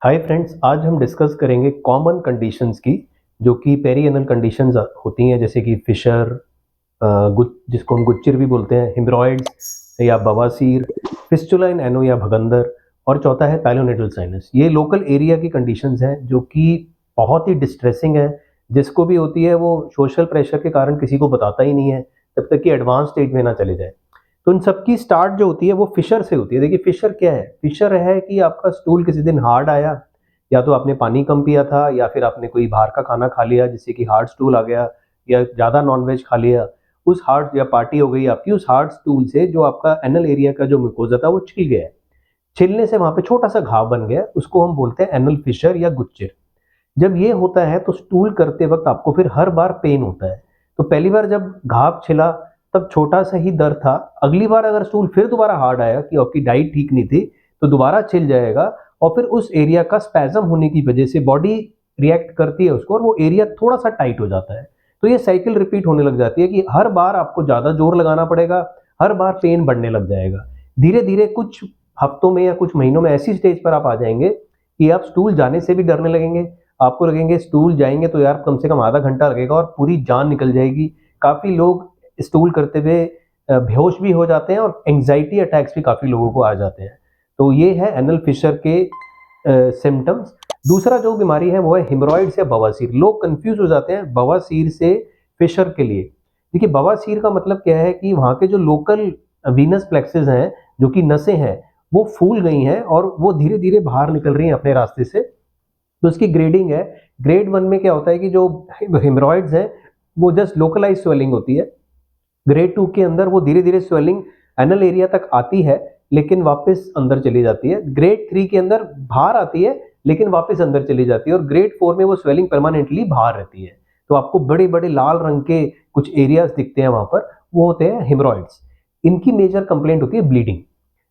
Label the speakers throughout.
Speaker 1: Hi friends, आज हम discuss करेंगे कॉमन कंडीशंस की जो कि पेरिएनल कंडीशंस होती हैं, जैसे कि फिशर, जिसको हम गुच्चिर भी बोलते हैं, हिमरॉइड्स या बवासीर, फिस्टुला इन एनो या भगंदर, और चौथा है पैलोनेटल साइनस। ये लोकल एरिया की कंडीशंस हैं जो कि बहुत ही डिस्ट्रेसिंग है। जिसको भी होती है वो सोशल प्रेशर के कारण किसी को बताता ही नहीं है जब तक कि एडवांस स्टेज में ना चले जाए। तो इन सब की स्टार्ट जो होती है वो फिशर से होती है। देखिए, फिशर क्या है? फिशर है कि आपका स्टूल किसी दिन हार्ड आया, या तो आपने पानी कम पिया था, या फिर आपने कोई बाहर का खाना खा लिया जिससे कि हार्ड स्टूल आ गया, या ज़्यादा नॉनवेज खा लिया। उस हार्ड या पार्टी हो गई आपकी, उस हार्ड स्टूल से जो आपका एनल एरिया का जो म्यूकोजा था वो छिल गया है। छिलने से वहाँ पे छोटा सा घाव बन गया, उसको हम बोलते हैं एनल फिशर या गुच्चिर। जब ये होता है तो स्टूल करते वक्त आपको फिर हर बार पेन होता है। तो पहली बार जब घाव छिला तब छोटा सा ही दर्द था। अगली बार अगर स्टूल फिर दोबारा हार्ड आया कि आपकी डाइट ठीक नहीं थी, तो दोबारा छिल जाएगा, और फिर उस एरिया का स्पैज़म होने की वजह से बॉडी रिएक्ट करती है उसको, और वो एरिया थोड़ा सा टाइट हो जाता है। तो ये साइकिल रिपीट होने लग जाती है कि हर बार आपको ज़्यादा जोर लगाना पड़ेगा, हर बार पेन बढ़ने लग जाएगा। धीरे धीरे कुछ हफ्तों में या कुछ महीनों में ऐसी स्टेज पर आप आ जाएंगे कि आप स्टूल जाने से भी डरने लगेंगे। आपको लगेंगे स्टूल जाएंगे तो यार कम से कम आधा घंटा लगेगा और पूरी जान निकल जाएगी। काफ़ी लोग स्टूल करते हुए बेहोश भी हो जाते हैं, और एंग्जाइटी अटैक्स भी काफ़ी लोगों को आ जाते हैं। तो ये है एनल फिशर के सिम्टम्स। दूसरा जो बीमारी है वो है हिमरॉइड्स या बवासीर। लोग कंफ्यूज हो जाते हैं बवासीर से फिशर के लिए। देखिए, बवासीर का मतलब क्या है कि वहाँ के जो लोकल वीनस प्लेक्सेस हैं, जो कि नसें हैं, वो फूल गई हैं और वो धीरे धीरे बाहर निकल रही हैं अपने रास्ते से। तो इसकी ग्रेडिंग है। ग्रेड वन में क्या होता है कि जो हेमरॉइड्स हैं वो जस्ट लोकलाइज स्वेलिंग होती है। ग्रेड टू के अंदर वो धीरे धीरे स्वेलिंग एनल एरिया तक आती है, लेकिन वापस अंदर चली जाती है। ग्रेड थ्री के अंदर बाहर आती है लेकिन वापस अंदर चली जाती है, और ग्रेड फोर में वो स्वेलिंग परमानेंटली बाहर रहती है। तो आपको बड़े बड़े लाल रंग के कुछ एरियाज दिखते हैं वहां पर, वो होते हैं हेमरॉइड्स। इनकी मेजर कंप्लेंट होती है ब्लीडिंग।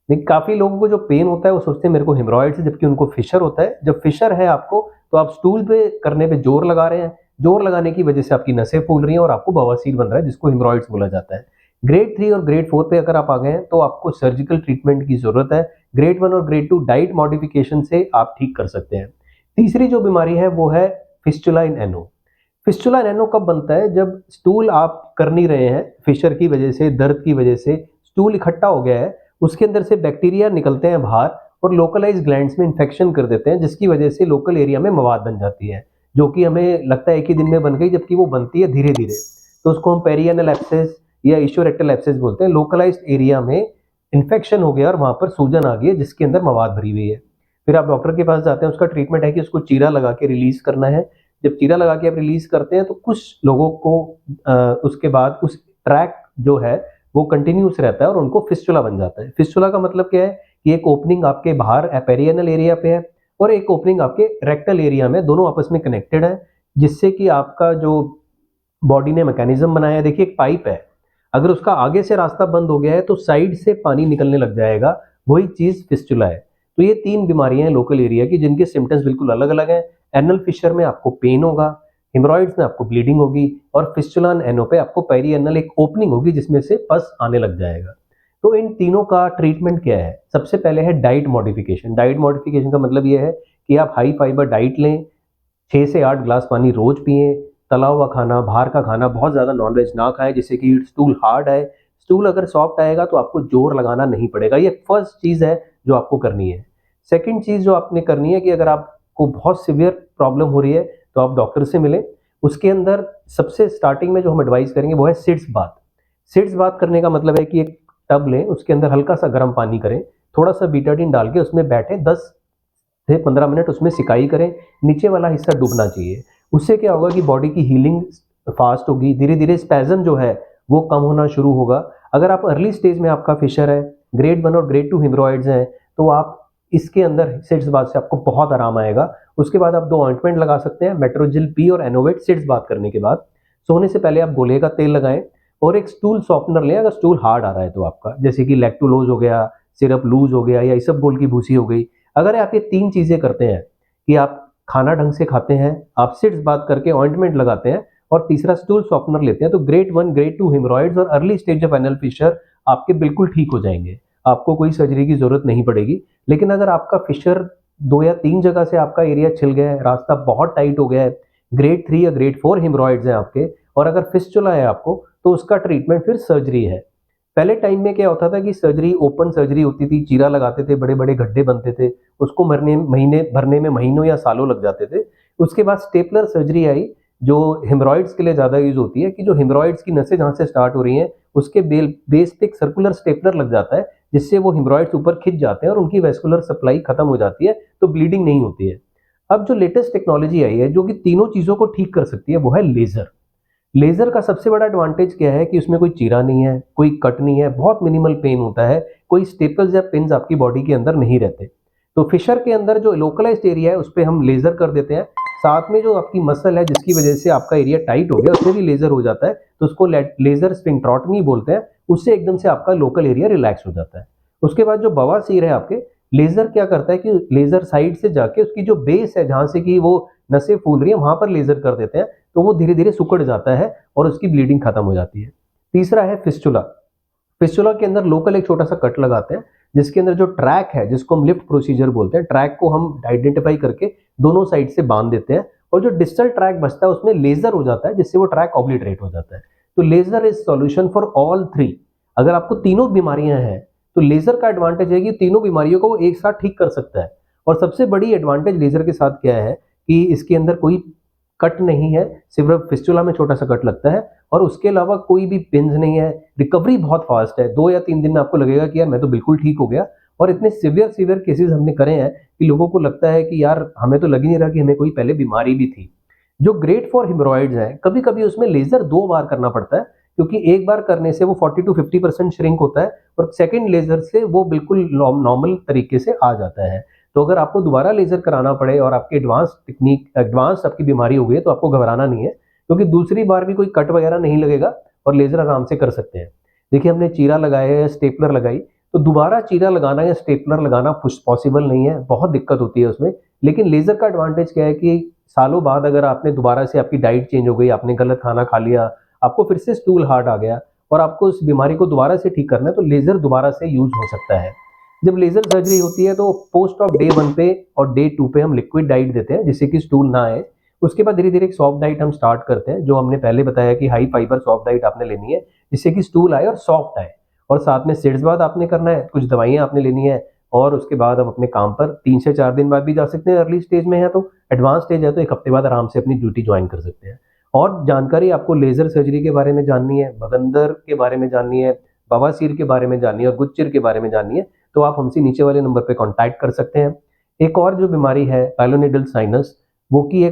Speaker 1: लेकिन काफ़ी लोगों को जो पेन होता है वो सोचते हैं मेरे को हेमरॉइड्स है, जबकि उनको फिशर होता है। जब फिशर है आपको, तो आप स्टूल पे करने पे जोर लगा रहे हैं। जोर लगाने की वजह से आपकी नसें फूल रही हैं और आपको बवासीर बन रहा है, जिसको हेमरॉइड्स बोला जाता है। ग्रेड थ्री और ग्रेड फोर पे अगर आप आ गए हैं तो आपको सर्जिकल ट्रीटमेंट की जरूरत है। ग्रेड वन और ग्रेड टू डाइट मॉडिफिकेशन से आप ठीक कर सकते हैं। तीसरी जो बीमारी है वो है फिस्टुला इन एनो। फिस्टुला इन एनो कब बनता है? जब स्टूल आप कर नहीं रहे हैं, फिशर की वजह से, दर्द की वजह से स्टूल इकट्ठा हो गया है, उसके अंदर से बैक्टीरिया निकलते हैं बाहर और लोकलाइज ग्लैंड्स में इन्फेक्शन कर देते हैं, जिसकी वजह से लोकल एरिया में मवाद बन जाती है, जो कि हमें लगता है एक ही दिन में बन गई, जबकि वो बनती है धीरे धीरे। तो उसको हम पेरिएनल एब्सेस या इशोरेक्टल एब्सेस बोलते हैं। लोकलाइज्ड एरिया में इन्फेक्शन हो गया और वहां पर सूजन आ गई है जिसके अंदर मवाद भरी हुई है। फिर आप डॉक्टर के पास जाते हैं, उसका ट्रीटमेंट है कि उसको चीरा लगा के रिलीज करना है। जब चीरा लगा के आप रिलीज करते हैं तो कुछ लोगों को उसके बाद उस ट्रैक जो है वो कंटिन्यूस रहता है और उनको फिस्टुला बन जाता है। फिस्टुला का मतलब क्या है कि एक ओपनिंग आपके बाहर पेरिएनल एरिया पे है और एक ओपनिंग आपके रेक्टल एरिया में, दोनों आपस में कनेक्टेड है, जिससे कि आपका जो बॉडी ने मैकेनिज्म बनाया है। देखिए, एक पाइप है, अगर उसका आगे से रास्ता बंद हो गया है तो साइड से पानी निकलने लग जाएगा, वही चीज फिस्टुला है। तो ये तीन बीमारियां हैं लोकल एरिया की, जिनके सिम्टम्स बिल्कुल अलग अलग हैं। एनल फिशर में आपको पेन होगा, हेमरॉइड्स में आपको ब्लीडिंग होगी, और फिस्टुला एनो पे आपको पेरिएनल एक ओपनिंग होगी जिसमें से पस आने लग जाएगा। तो इन तीनों का ट्रीटमेंट क्या है? सबसे पहले है डाइट मॉडिफिकेशन। डाइट मॉडिफिकेशन का मतलब ये है कि आप हाई फाइबर डाइट लें, 6 से 8 ग्लास पानी रोज पिएं, तला हुआ खाना, बाहर का खाना, बहुत ज़्यादा नॉनवेज ना खाएं जिससे कि स्टूल हार्ड आए। स्टूल अगर सॉफ्ट आएगा तो आपको जोर लगाना नहीं पड़ेगा। ये फर्स्ट चीज़ है जो आपको करनी है। सेकंड चीज़ जो आपने करनी है कि अगर आपको बहुत सीवियर प्रॉब्लम हो रही है तो आप डॉक्टर से मिलें। उसके अंदर सबसे स्टार्टिंग में जो हम एडवाइस करेंगे वो है सिट्स बाथ। सिट्स बाथ करने का मतलब है कि एक टब लें, उसके अंदर हल्का सा गर्म पानी करें, थोड़ा सा बीटाडीन डाल के उसमें बैठें, 10 से 15 मिनट उसमें सिकाई करें। नीचे वाला हिस्सा डूबना चाहिए। उससे क्या होगा कि बॉडी की हीलिंग फास्ट होगी, धीरे धीरे स्पैज़म जो है वो कम होना शुरू होगा। अगर आप अर्ली स्टेज में आपका फिशर है, ग्रेड वन और ग्रेड टू हेमरॉइड्स हैं, तो आप इसके अंदर सिट्स बाथ से आपको बहुत आराम आएगा। उसके बाद आप 2 ऑइंटमेंट लगा सकते हैं, मेट्रोजिल पी और एनोवेट। सिट्स बाथ करने के बाद सोने से पहले आप गोले का तेल लगाएं, और एक स्टूल सॉफ्टनर लें अगर स्टूल हार्ड आ रहा है तो आपका, जैसे कि लैक्टोलोज हो गया, सिरप लूज हो गया, या इसबगोल की भूसी हो गई। अगर आप ये 3 चीज़ें करते हैं कि आप खाना ढंग से खाते हैं, आप सिट्स बात करके ऑइंटमेंट लगाते हैं, और तीसरा स्टूल सॉफ्टनर लेते हैं, तो grade one grade two haemorrhoids और early stage of anal fissure आपके बिल्कुल ठीक हो जाएंगे। आपको कोई सर्जरी की जरूरत नहीं पड़ेगी। लेकिन अगर आपका फिशर 2 या 3 जगह से आपका एरिया छिल गया है, रास्ता बहुत टाइट हो गया है, ग्रेड 3 या ग्रेड 4 हेमरॉइड्स हैं आपके, और अगर फिस्टुला है आपको, तो उसका ट्रीटमेंट फिर सर्जरी है। पहले टाइम में क्या होता था कि सर्जरी, ओपन सर्जरी होती थी, चीरा लगाते थे, बड़े बड़े गड्ढे बनते थे, उसको भरने में महीनों या सालों लग जाते थे। उसके बाद स्टेपलर सर्जरी आई, जो हेमरॉइड्स के लिए ज़्यादा यूज होती है, कि जो हेमरॉइड्स की नसें जहाँ से स्टार्ट हो रही हैं, उसके बेस पे एक सर्कुलर स्टेपलर लग जाता है, जिससे वो हेमरॉइड्स ऊपर खिंच जाते हैं और उनकी वेस्कुलर सप्लाई खत्म हो जाती है, तो ब्लीडिंग नहीं होती है। अब जो लेटेस्ट टेक्नोलॉजी आई है, जो कि तीनों चीज़ों को ठीक कर सकती है, वो है लेज़र। लेज़र का सबसे बड़ा एडवांटेज क्या है कि उसमें कोई चीरा नहीं है, कोई कट नहीं है, बहुत मिनिमल पेन होता है, कोई स्टेपल्स या पिन्स आपकी बॉडी के अंदर नहीं रहते। तो फिशर के अंदर जो लोकलाइज्ड एरिया है, उस पे हम लेज़र कर देते हैं। साथ में जो आपकी मसल है, जिसकी वजह से आपका एरिया टाइट हो गया, उसमें भी लेज़र हो जाता है, तो उसको लेज़र स्फिंक्ट्रोटमी बोलते हैं। उससे एकदम से आपका लोकल एरिया रिलैक्स हो जाता है। उसके बाद जो बवासीर है आपके, लेज़र क्या करता है कि लेज़र साइड से जाके उसकी जो बेस है, जहाँ से कि वो नसें फूल रही हैं, वहाँ पर लेज़र कर देते हैं, तो वो धीरे-धीरे सिकुड़ जाता है और उसकी ब्लीडिंग खत्म हो जाती है। तीसरा है फिस्टुला। फिस्टुला के अंदर लोकल एक छोटा-सा कट लगाते हैं, जिसके अंदर जो ट्रैक है, जिसको हम लिफ्ट प्रोसीजर बोलते हैं, ट्रैक को हम आइडेंटिफाई करके दोनों साइड से बांध देते हैं, और जो डिस्टल ट्रैक बचता है उसमें लेज़र हो जाता है, जिससे वो ट्रैक ऑब्लिटरेट हो जाता है। तो laser is solution for all 3। अगर आपको तीनों बीमारियाँ हैं, तो लेज़र का एडवांटेज है कि तीनों बीमारियों को वो एक साथ ठीक कर सकता है। और सबसे बड़ी एडवांटेज लेज़र के साथ क्या है कि इसके अंदर कोई कट नहीं है, सिर्फ फिस्टुला में छोटा-सा कट लगता है, और उसके अलावा कोई भी पिन्स नहीं है। रिकवरी बहुत फास्ट है, 2 या 3 दिन में आपको लगेगा कि यार मैं तो बिल्कुल ठीक हो गया। और इतने सीवियर केसेस हमने करे हैं कि लोगों को लगता है कि यार हमें तो लग ही नहीं रहा कि हमें कोई पहले बीमारी भी थी। जो ग्रेड 4 हेमरॉइड्स हैं, कभी-कभी उसमें लेज़र 2 बार करना पड़ता है, क्योंकि एक बार करने से वो 40 टू 50% श्रिंक होता है, और सेकंड लेज़र से वो बिल्कुल नॉर्मल तरीके से आ जाता है। तो अगर आपको दोबारा लेज़र कराना पड़े और आपकी एडवांस आपकी बीमारी हो गई है, तो आपको घबराना नहीं है, क्योंकि दूसरी बार भी कोई कट वगैरह नहीं लगेगा और लेज़र आराम से कर सकते हैं। देखिए, हमने चीरा लगाया या स्टेपलर लगाई, तो दोबारा चीरा लगाना या स्टेपलर लगाना पॉसिबल नहीं है, बहुत दिक्कत होती है उसमें। लेकिन लेज़र का एडवांटेज क्या है कि सालों बाद अगर आपने दोबारा से, आपकी डाइट चेंज हो गई, आपने गलत खाना खा लिया, आपको फिर से स्टूल हार्ड आ गया और आपको उस बीमारी को दोबारा से ठीक करना है, तो लेज़र दोबारा से यूज़ हो सकता है। जब लेज़र सर्जरी होती है, तो पोस्ट ऑफ डे 1 पे और डे 2 पे हम लिक्विड डाइट देते हैं, जिससे कि स्टूल ना आए। उसके बाद धीरे-धीरे एक सॉफ्ट डाइट हम स्टार्ट करते हैं, जो हमने पहले बताया कि हाई फाइबर सॉफ्ट डाइट आपने लेनी है, जिससे कि स्टूल आए और सॉफ्ट आए। और साथ में सिड्स बाथ आपने करना है, कुछ दवाइयाँ आपने लेनी है, और उसके बाद आप अपने काम पर 3 से 4 दिन बाद भी जा सकते हैं। अर्ली स्टेज में है तो, एडवांस स्टेज है तो 1 हफ्ते बाद आराम से अपनी ड्यूटी ज्वाइन कर सकते हैं। और जानकारी आपको लेज़र सर्जरी के बारे में जाननी है, बगंदर के बारे में जाननी है, बवासीर के बारे में जाननी है और गुच्चिर के बारे में जाननी है, तो आप हमसे नीचे वाले नंबर पे कॉन्टैक्ट कर सकते हैं। एक और जो बीमारी है, पाइलोनेडल साइनस, वो कि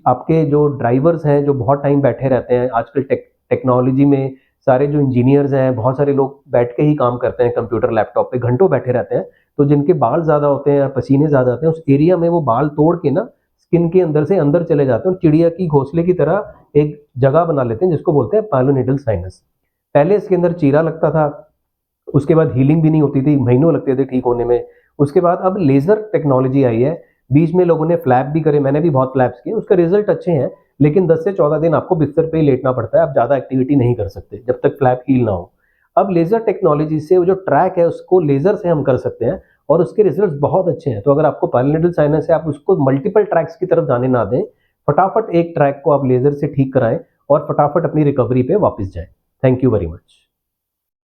Speaker 1: आपके जो ड्राइवर्स हैं, जो बहुत टाइम बैठे रहते हैं, आजकल टेक्नोलॉजी में सारे जो इंजीनियर्स हैं, बहुत सारे लोग बैठ के ही काम करते हैं, कंप्यूटर लैपटॉप पे घंटों बैठे रहते हैं, तो जिनके बाल ज़्यादा होते हैं या पसीने ज़्यादा आते हैं, उस एरिया में वो बाल तोड़ के ना स्किन के अंदर से अंदर चले जाते हैं और चिड़िया की घोंसले की तरह एक जगह बना लेते हैं, जिसको बोलते हैं पाइलोनेडल साइनस। पहले इसके अंदर चीरा लगता था, उसके बाद हीलिंग भी नहीं होती थी, महीनों लगते थे ठीक होने में। उसके बाद अब लेज़र टेक्नोलॉजी आई है, बीच में लोगों ने फ्लैप भी करे, मैंने भी बहुत फ्लैप्स किए, उसके रिजल्ट अच्छे हैं, लेकिन 10 से 14 दिन आपको बिस्तर पे ही लेटना पड़ता है, आप ज़्यादा एक्टिविटी नहीं कर सकते जब तक फ्लैप हील ना हो। अब लेज़र टेक्नोलॉजी से वो जो ट्रैक है, उसको लेज़र से हम कर सकते हैं, और उसके रिजल्ट्स बहुत अच्छे हैं। तो अगर आपको पाइलोनेडल साइनस है, आप उसको मल्टीपल ट्रैक्स की तरफ जाने ना दें, फटाफट एक ट्रैक को आप लेज़र से ठीक कराएँ और फटाफट अपनी रिकवरी पे वापस जाएँ। Thank you very much.